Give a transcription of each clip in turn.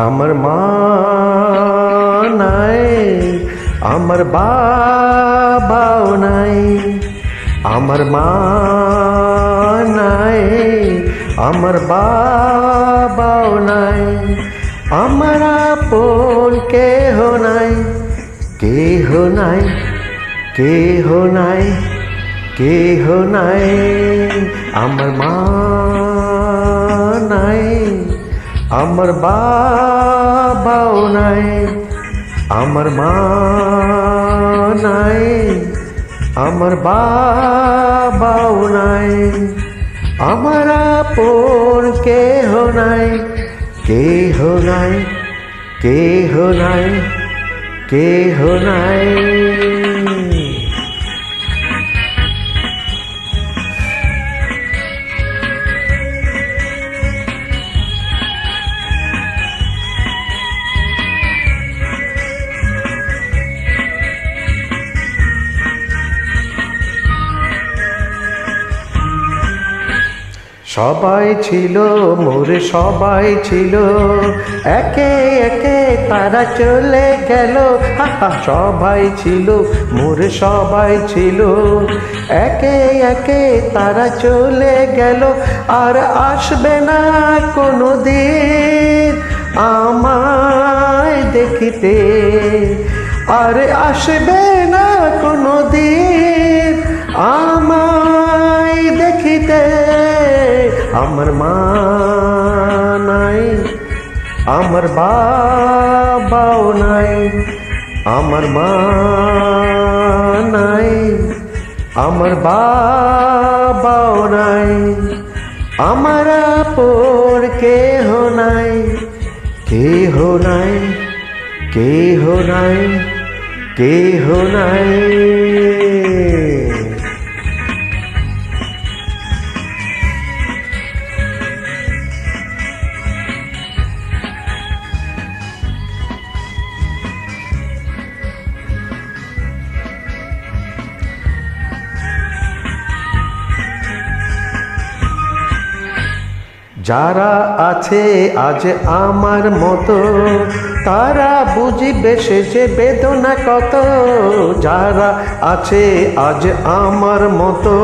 আমার মা নাই, আমার বাবাও নাই। আমার মা নাই, আমার বাবাও নাই। আমার আপন কেহ নাই, কেহ নাই, কেহ নাই, কেহ নাই। আমার মা নাই, আমার বাবাও নাই। আমার মা নাই, আমার বাবাও নাই। আমার আপন কেহ নাই, কেহ নাই, কেহ নাই, কেহ নাই। সবাই ছিল মোরে, সবাই ছিল, একে একে তারা চলে গেল। সবাই ছিল মোরে, সবাই ছিল, একে একে তারা চলে গেল। আর আসবে না কোনো দিন আমায় দেখিতে, আর আসবে না কোনো দিন আমায় দেখিতে। আমার মা নাই, আমার বাবাও নাই। আমার মা নাই, আমার বাবাও নাই। আমার আপন কেহ নাই, কেহ নাই, কেহ নাই, কেহ নাই। যারা আছে আজ আমার মতো, তারা বুঝিবে সে যে বেদনা কত। যারা আছে আজ আমার মতো,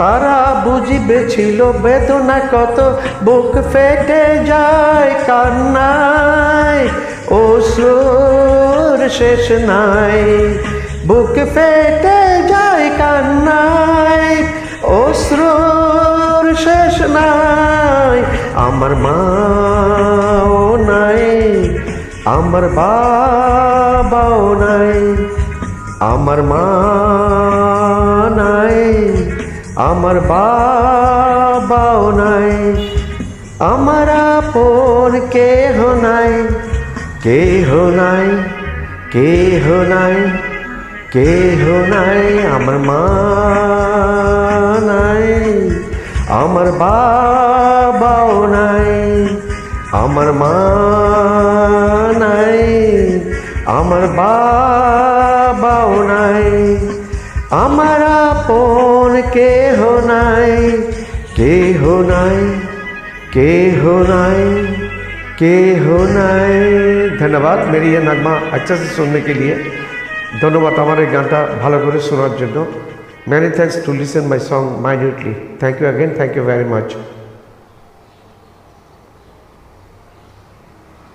তারা বুঝিবে ছিল বেদনা কত। বুক ফেটে যায় কান্নায়, অশ্রুর শেষ নাই। বুক ফেটে যায় কান্নায়, অশ্রুর শেষ নাই। আমার মাও নাই, আমার বাবাও নাই। আমার মা নাই, আমার বাবাও নাই। আমার আপন কেহ নাই, কেহ নাই, কেহ নাই, কেহ নাই। আমার মা নাই, আমার বাবাও নাই। আমার মা নাই, আমার বাবাও নাই। আমার আপন কেহ নাই, কেহ নাই, केह নাই, केह নাই। धन्यवाद मेरी ये नगमा अच्छा से सुनने के लिए। धन्यवाद हमारे गाना भालो करे शोनार जोन्नो। Many thanks to listen my song minutely. Thank you again. Thank you very much.